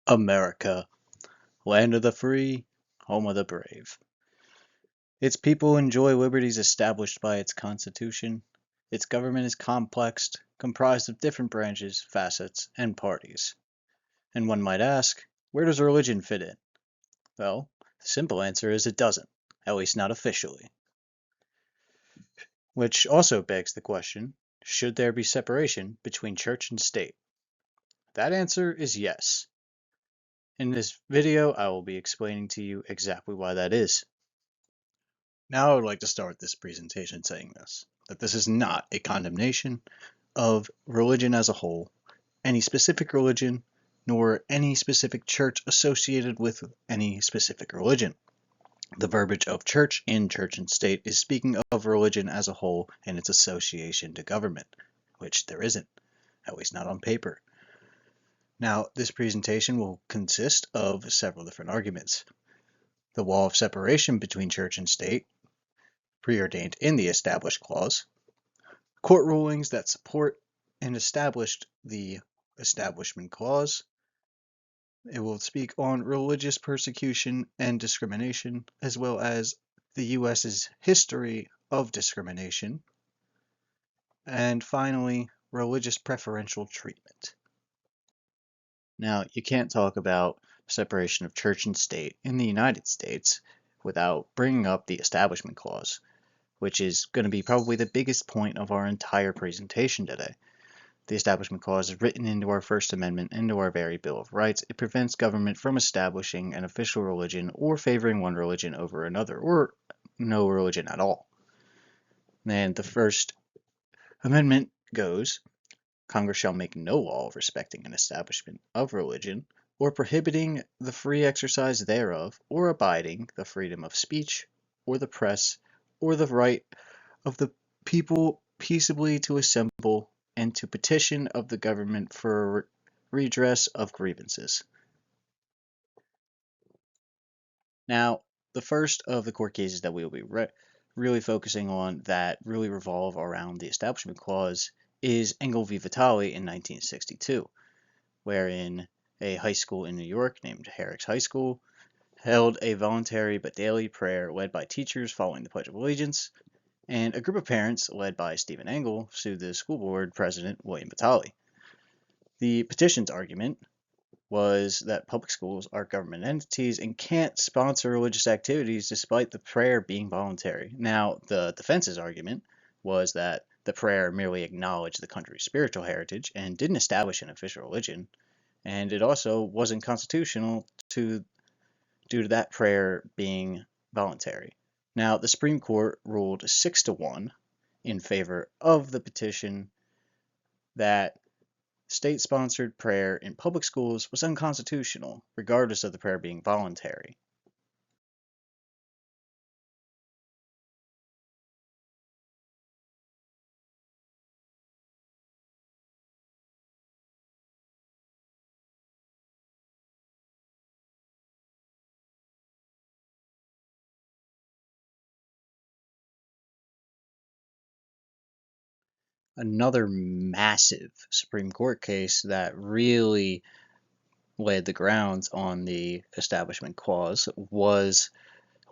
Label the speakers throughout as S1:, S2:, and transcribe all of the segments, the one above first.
S1: America, land of the free, home of the brave. Its people enjoy liberties established by its Constitution. Its government is complex, comprised of different branches, facets, and parties. And one might ask, where does religion fit in? Well, the simple answer is it doesn't, at least not officially. Which also begs the question, should there be separation between church and state? That answer is yes. In this video, I will be explaining to you exactly why that is. Now I would like to start this presentation saying this, that this is not a condemnation of religion as a whole, any specific religion, nor any specific church associated with any specific religion. The verbiage of church in church and state is speaking of religion as a whole and its association to government, which there isn't, at least not on paper. Now, this presentation will consist of several different arguments. The wall of separation between church and state, preordained in the Established Clause, court rulings that support and established the Establishment Clause. It will speak on religious persecution and discrimination, as well as the U.S.'s history of discrimination, and finally, religious preferential treatment. Now, you can't talk about separation of church and state in the United States without bringing up the Establishment Clause, which is going to be probably the biggest point of our entire presentation today. The Establishment Clause is written into our First Amendment, into our very Bill of Rights. It prevents government from establishing an official religion or favoring one religion over another, or no religion at all. And the First Amendment goes, Congress shall make no law respecting an establishment of religion, or prohibiting the free exercise thereof, or abiding the freedom of speech, or the press, or the right of the people peaceably to assemble and to petition of the government for redress of grievances. Now, the first of the court cases that we will be really focusing on that really revolve around the Establishment Clause is Engel v. Vitale in 1962, wherein a high school in New York named Herrick's High School held a voluntary but daily prayer led by teachers following the Pledge of Allegiance, and a group of parents led by Stephen Engel sued the school board president William Vitale. The petition's argument was that public schools are government entities and can't sponsor religious activities despite the prayer being voluntary. Now, the defense's argument was that the prayer merely acknowledged the country's spiritual heritage and didn't establish an official religion, and it also wasn't constitutional due to that prayer being voluntary. Now, the Supreme Court ruled 6-1 in favor of the petition that state-sponsored prayer in public schools was unconstitutional, regardless of the prayer being voluntary. Another massive Supreme Court case that really laid the grounds on the Establishment Clause was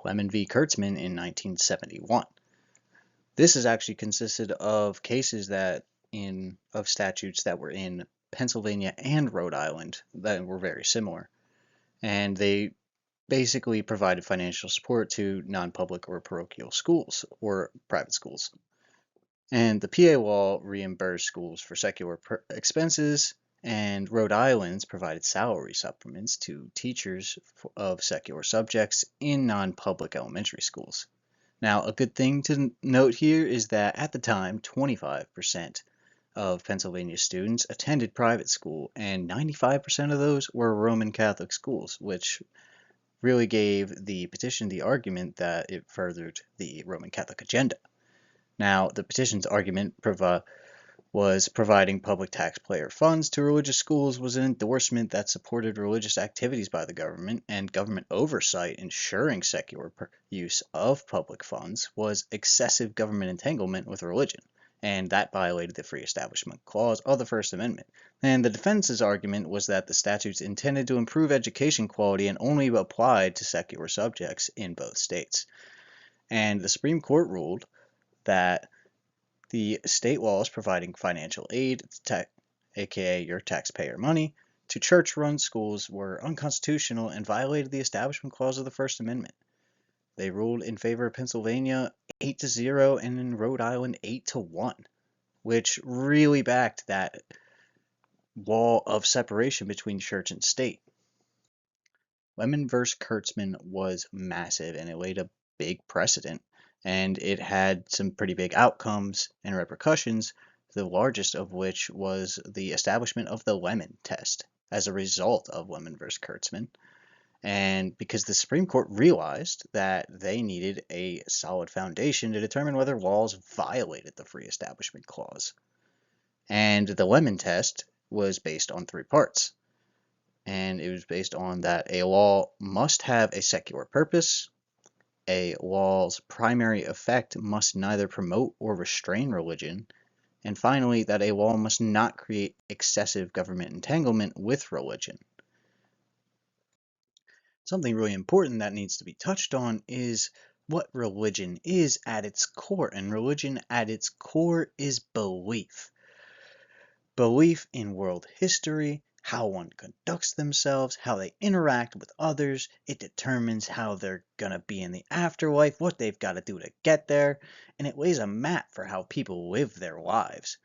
S1: Lemon v. Kurtzman in 1971. This has actually consisted of cases of statutes that were in Pennsylvania and Rhode Island that were very similar. And they basically provided financial support to non-public or parochial schools or private schools. And the PA law reimbursed schools for secular expenses, and Rhode Island's provided salary supplements to teachers of secular subjects in non-public elementary schools. Now, a good thing to note here is that at the time, 25% of Pennsylvania students attended private school, and 95% of those were Roman Catholic schools, which really gave the petition the argument that it furthered the Roman Catholic agenda. Now, the petition's argument was providing public taxpayer funds to religious schools was an endorsement that supported religious activities by the government, and government oversight ensuring secular use of public funds was excessive government entanglement with religion, and that violated the Free Establishment Clause of the First Amendment. And the defense's argument was that the statutes intended to improve education quality and only applied to secular subjects in both states. And the Supreme Court ruled that the state laws providing financial aid, aka your taxpayer money, to church-run schools were unconstitutional and violated the Establishment Clause of the First Amendment. They ruled in favor of Pennsylvania 8-0 and in Rhode Island 8-1, which really backed that wall of separation between church and state. Lemon v. Kurtzman was massive, and it laid a big precedent, and it had some pretty big outcomes and repercussions, the largest of which was the establishment of the Lemon test as a result of Lemon v. Kurtzman. And because the Supreme Court realized that they needed a solid foundation to determine whether laws violated the Free Establishment Clause. And the Lemon test was based on 3 parts. And it was based on that a law must have a secular purpose, a law's primary effect must neither promote or restrain religion, and finally, that a law must not create excessive government entanglement with religion. Something really important that needs to be touched on is what religion is at its core, and religion at its core is belief. Belief in world history, how one conducts themselves, how they interact with others. It determines how they're going to be in the afterlife, what they've got to do to get there, and it lays a map for how people live their lives.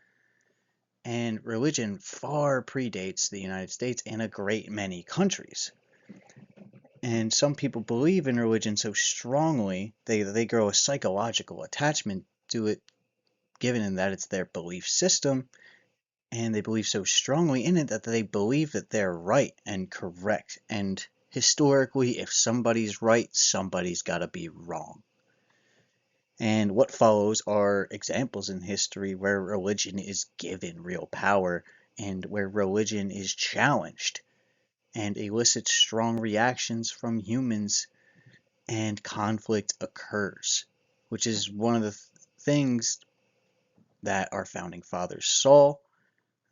S1: And religion far predates the United States and a great many countries. And some people believe in religion so strongly, they grow a psychological attachment to it, given that it's their belief system, and they believe so strongly in it that they believe that they're right and correct. And historically, if somebody's right, somebody's got to be wrong. And what follows are examples in history where religion is given real power and where religion is challenged and elicits strong reactions from humans, and conflict occurs, which is one of the things that our founding fathers saw.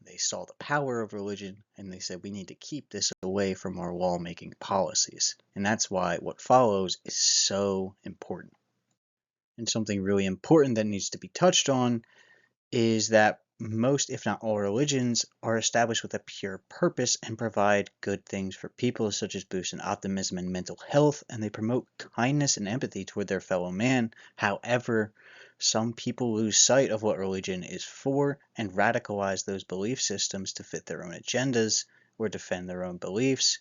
S1: They saw the power of religion, and they said we need to keep this away from our lawmaking policies. And that's why what follows is so important. And something really important that needs to be touched on is that most, if not all, religions are established with a pure purpose and provide good things for people, such as boosting optimism and mental health, and they promote kindness and empathy toward their fellow man. However, some people lose sight of what religion is for and radicalize those belief systems to fit their own agendas or defend their own beliefs,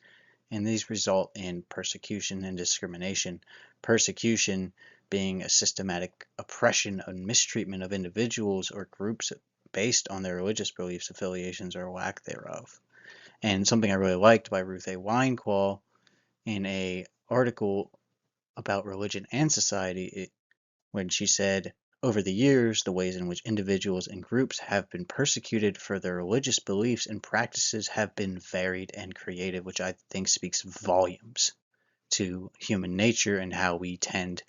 S1: and these result in persecution and discrimination. Persecution being a systematic oppression and mistreatment of individuals or groups based on their religious beliefs, affiliations, or lack thereof. And something I really liked by Ruth A. Winequall in an article about religion and society, when she said, over the years, the ways in which individuals and groups have been persecuted for their religious beliefs and practices have been varied and creative, which I think speaks volumes to human nature and how we tend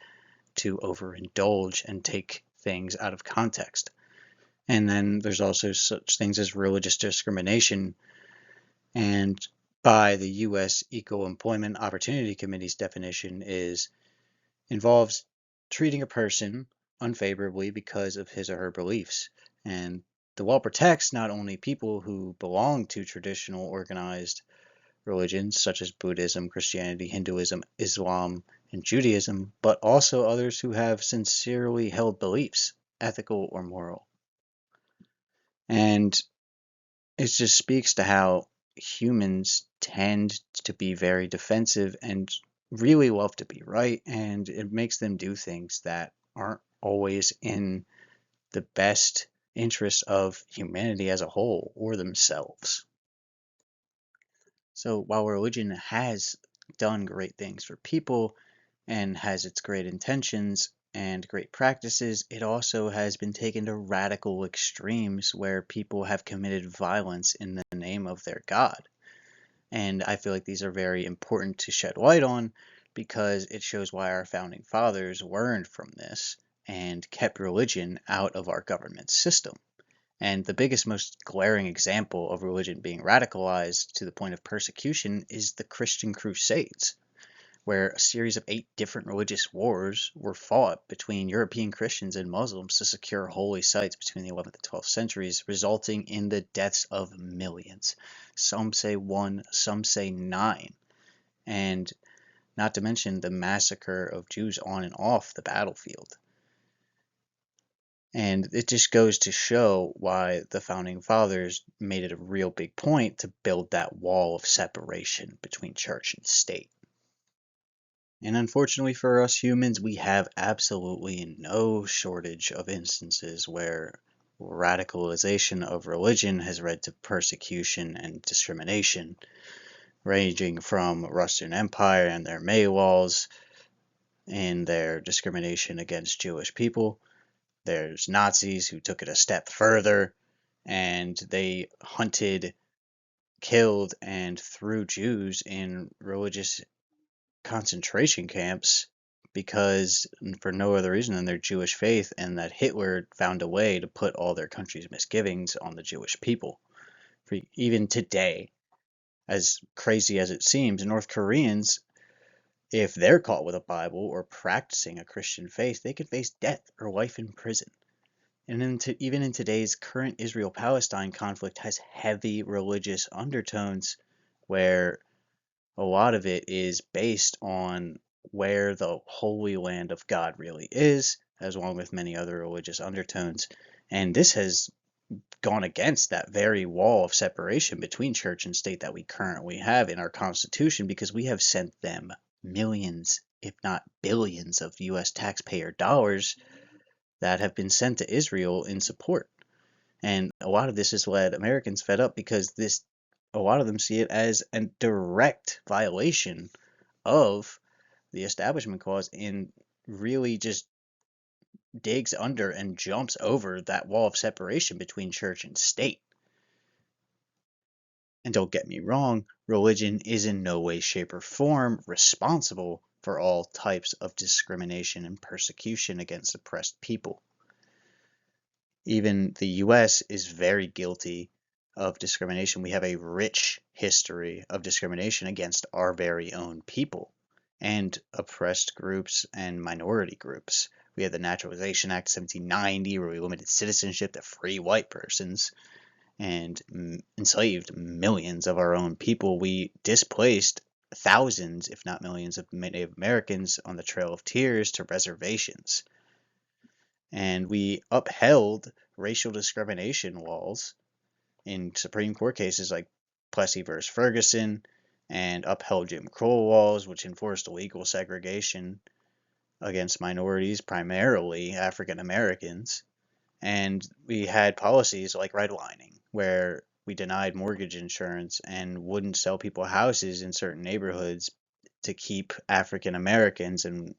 S1: to overindulge and take things out of context. And then there's also such things as religious discrimination, and by the U.S. Equal Employment Opportunity Committee's definition involves treating a person unfavorably because of his or her beliefs. And the law protects not only people who belong to traditional organized religions such as Buddhism, Christianity, Hinduism, Islam, and Judaism, but also others who have sincerely held beliefs, ethical or moral. And it just speaks to how humans tend to be very defensive and really love to be right, and it makes them do things that aren't always in the best interest of humanity as a whole or themselves. So while religion has done great things for people and has its great intentions and great practices, it also has been taken to radical extremes where people have committed violence in the name of their God. And I feel like these are very important to shed light on because it shows why our founding fathers learned from this and kept religion out of our government system. And the biggest, most glaring example of religion being radicalized to the point of persecution is the Christian Crusades, where a series of 8 different religious wars were fought between European Christians and Muslims to secure holy sites between the 11th and 12th centuries, resulting in the deaths of millions. Some say 1, some say 9. And not to mention the massacre of Jews on and off the battlefield. And it just goes to show why the Founding Fathers made it a real big point to build that wall of separation between church and state. And unfortunately for us humans, we have absolutely no shortage of instances where radicalization of religion has led to persecution and discrimination, ranging from Russian Empire and their May laws and their discrimination against Jewish people. There's Nazis who took it a step further, and they hunted, killed, and threw Jews in religious concentration camps because, for no other reason than their Jewish faith, and that Hitler found a way to put all their country's misgivings on the Jewish people. Even today, as crazy as it seems, North Koreans, if they're caught with a Bible or practicing a Christian faith, they could face death or life in prison. And even in today's current Israel-Palestine conflict has heavy religious undertones, where a lot of it is based on where the Holy Land of God really is, as along with many other religious undertones. And this has gone against that very wall of separation between church and state that we currently have in our Constitution, because we have sent them millions, if not billions, of U.S. taxpayer dollars that have been sent to Israel in support. And a lot of this has led Americans fed up, because a lot of them see it as a direct violation of the Establishment Clause and really just digs under and jumps over that wall of separation between church and state. And don't get me wrong, religion is in no way, shape, or form responsible for all types of discrimination and persecution against oppressed people. Even the U.S. is very guilty of discrimination. We have a rich history of discrimination against our very own people and oppressed groups and minority groups. We had the Naturalization Act of 1790, where we limited citizenship to free white persons and enslaved millions of our own people. We displaced thousands, if not millions, of Native Americans on the Trail of Tears to reservations. And we upheld racial discrimination laws in Supreme Court cases like Plessy v. Ferguson, and upheld Jim Crow laws, which enforced illegal segregation against minorities, primarily African Americans. And we had policies like redlining, where we denied mortgage insurance and wouldn't sell people houses in certain neighborhoods to keep African Americans and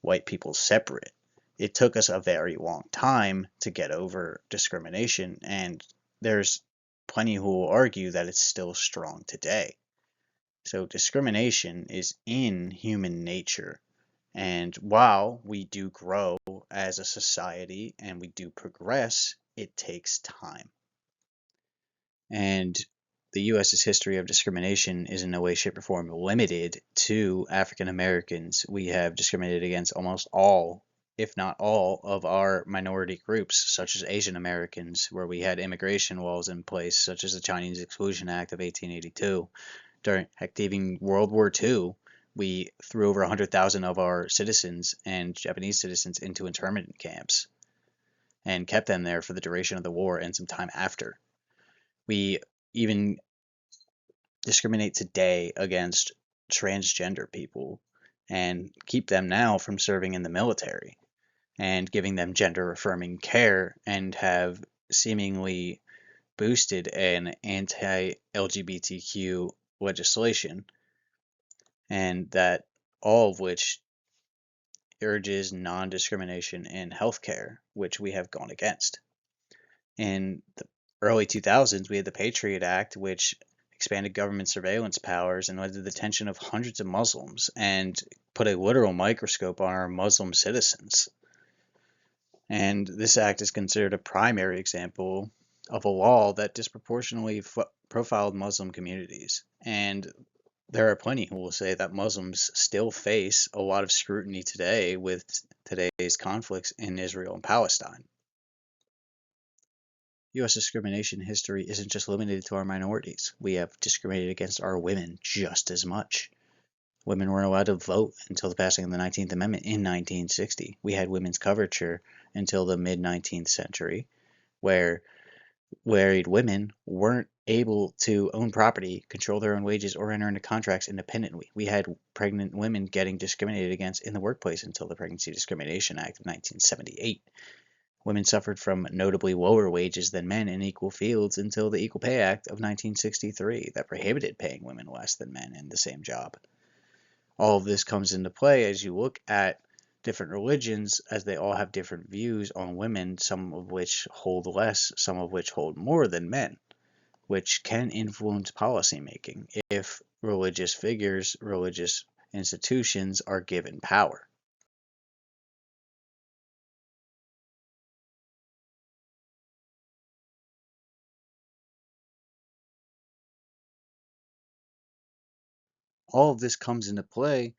S1: white people separate. It took us a very long time to get over discrimination, and there's plenty who will argue that it's still strong today. So discrimination is in human nature, and while we do grow as a society and we do progress, it takes time. And the U.S.'s history of discrimination is in no way, shape, or form limited to African Americans. We have discriminated against almost all, if not all, of our minority groups, such as Asian Americans, where we had immigration laws in place, such as the Chinese Exclusion Act of 1882. During World War II, we threw over 100,000 of our citizens and Japanese citizens into internment camps and kept them there for the duration of the war and some time after. We even discriminate today against transgender people and keep them now from serving in the military and giving them gender affirming care, and have seemingly boosted an anti-LGBTQ legislation, and that all of which urges non-discrimination in healthcare, which we have gone against. In the early 2000s, we had the Patriot Act, which expanded government surveillance powers and led to the detention of hundreds of Muslims and put a literal microscope on our Muslim citizens. And this act is considered a primary example of a law that disproportionately profiled Muslim communities. And there are plenty who will say that Muslims still face a lot of scrutiny today with today's conflicts in Israel and Palestine. U.S. discrimination history isn't just limited to our minorities. We have discriminated against our women just as much. Women weren't allowed to vote until the passing of the 19th Amendment in 1960. We had women's coverture until the mid-19th century, where married women weren't able to own property, control their own wages, or enter into contracts independently. We had pregnant women getting discriminated against in the workplace until the Pregnancy Discrimination Act of 1978. Women suffered from notably lower wages than men in equal fields until the Equal Pay Act of 1963 that prohibited paying women less than men in the same job. All of this comes into play as you look at different religions, as they all have different views on women, some of which hold less, some of which hold more than men, which can influence policymaking if religious figures, religious institutions are given power. All of this comes into play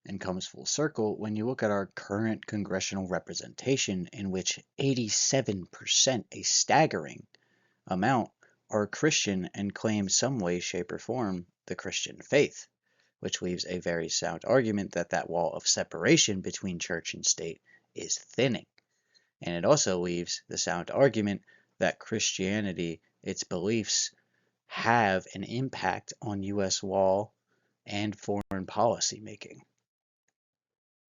S1: and comes full circle when you look at our current congressional representation, in which 87%, a staggering amount, are Christian and claim some way, shape, or form the Christian faith, which leaves a very sound argument that that wall of separation between church and state is thinning. And it also leaves the sound argument that Christianity, its beliefs, have an impact on U.S. law and foreign policy making.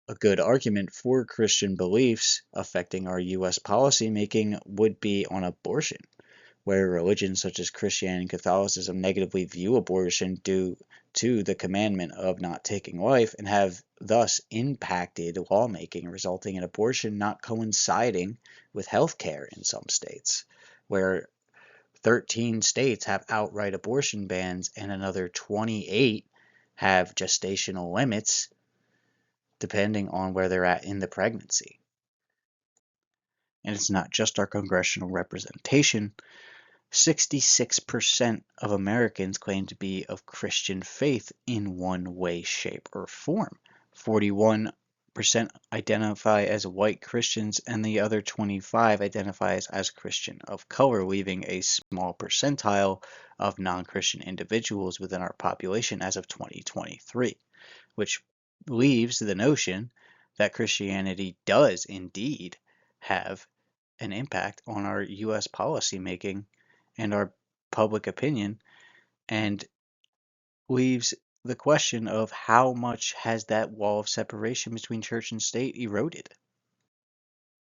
S1: A good argument for Christian beliefs affecting our U.S. policy making would be on abortion, where religions such as Christianity and Catholicism negatively view abortion due to the commandment of not taking life and have thus impacted lawmaking, resulting in abortion not coinciding with health care in some states, where 13 states have outright abortion bans and another 28 have gestational limits depending on where they're at in the pregnancy. And it's not just our congressional representation. 66% of Americans claim to be of Christian faith in one way, shape, or form. 41% identify as white Christians, and the other 25 identifies as Christian of color, leaving a small percentile of non-Christian individuals within our population as of 2023, which leaves the notion that Christianity does indeed have an impact on our U.S. policymaking and our public opinion, and leaves the question of how much has that wall of separation between church and state eroded.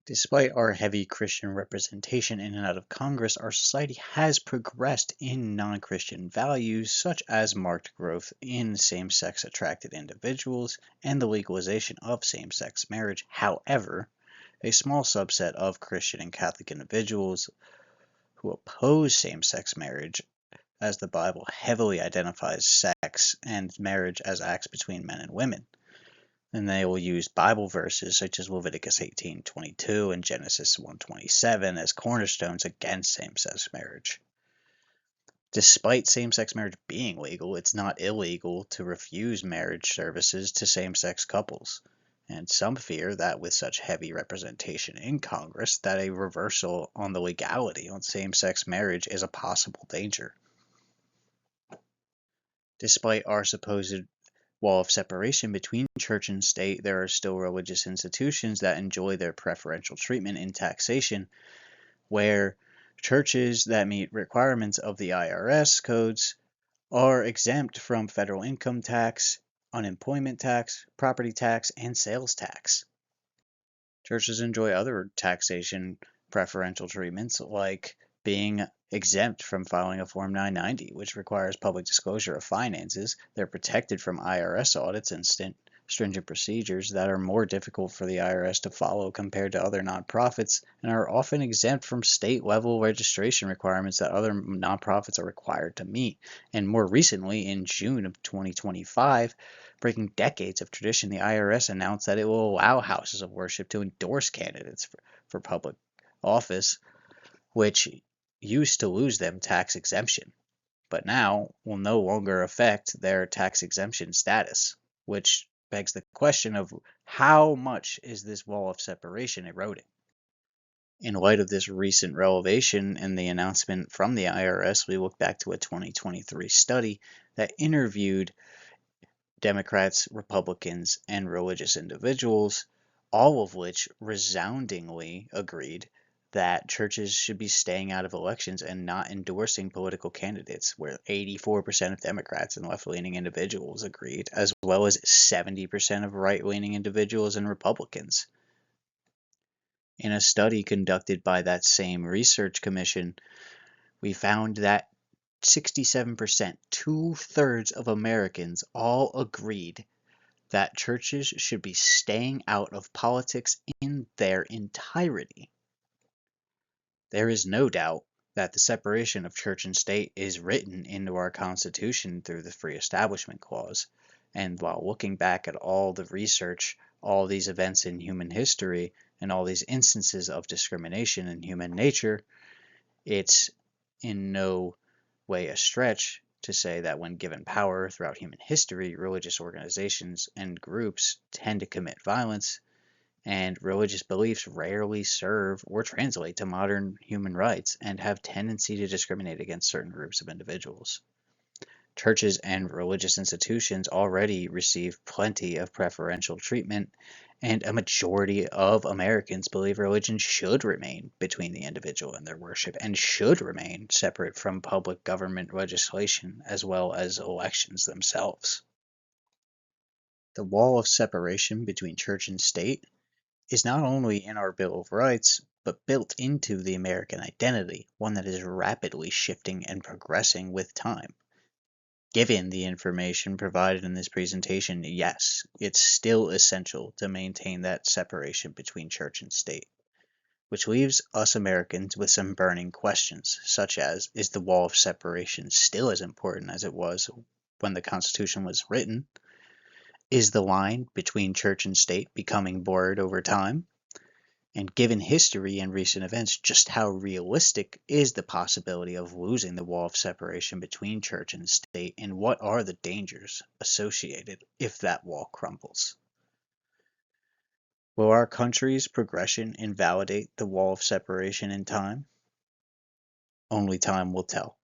S1: Despite our heavy Christian representation in and out of Congress, our society has progressed in non-Christian values, such as marked growth in same-sex attracted individuals and the legalization of same-sex marriage. However, a small subset of Christian and Catholic individuals who oppose same-sex marriage, as the Bible heavily identifies sex and marriage as acts between men and women. And they will use Bible verses such as Leviticus 18:22 and Genesis 1:27 as cornerstones against same-sex marriage. Despite same-sex marriage being legal, it's not illegal to refuse marriage services to same-sex couples. And some fear that with such heavy representation in Congress, that a reversal on the legality on same-sex marriage is a possible danger. Despite our supposed wall of separation between church and state, there are still religious institutions that enjoy their preferential treatment in taxation, where churches that meet requirements of the IRS codes are exempt from federal income tax, unemployment tax, property tax, and sales tax. Churches enjoy other taxation preferential treatments, like being exempt from filing a Form 990, which requires public disclosure of finances. They're protected from IRS audits and stringent procedures that are more difficult for the IRS to follow compared to other nonprofits, and are often exempt from state-level registration requirements that other nonprofits are required to meet. And more recently, in June of 2025, Breaking decades of tradition, the IRS announced that it will allow houses of worship to endorse candidates for public office, which used to lose them tax exemption, but now will no longer affect their tax exemption status, which begs the question of how much is this wall of separation eroding? In light of this recent revelation and the announcement from the IRS, we look back to a 2023 study that interviewed Democrats, Republicans, and religious individuals, all of which resoundingly agreed that churches should be staying out of elections and not endorsing political candidates, where 84% of Democrats and left-leaning individuals agreed, as well as 70% of right-leaning individuals and Republicans. In a study conducted by that same research commission, we found that 67%, 2/3 of Americans, all agreed that churches should be staying out of politics in their entirety. There is no doubt that the separation of church and state is written into our Constitution through the Free Establishment Clause, and while looking back at all the research, all these events in human history, and all these instances of discrimination in human nature, it's in no way a stretch to say that when given power throughout human history, religious organizations and groups tend to commit violence, and religious beliefs rarely serve or translate to modern human rights and have tendency to discriminate against certain groups of individuals. Churches and religious institutions already receive plenty of preferential treatment, and a majority of Americans believe religion should remain between the individual and their worship and should remain separate from public government legislation as well as elections themselves. The wall of separation between church and state is not only in our Bill of Rights, but built into the American identity, one that is rapidly shifting and progressing with time. Given the information provided in this presentation, yes, it's still essential to maintain that separation between church and state, which leaves us Americans with some burning questions, such as, is the wall of separation still as important as it was when the Constitution was written? Is the line between church and state becoming blurred over time? And given history and recent events, just how realistic is the possibility of losing the wall of separation between church and state, and what are the dangers associated if that wall crumbles? Will our country's progression invalidate the wall of separation in time? Only time will tell.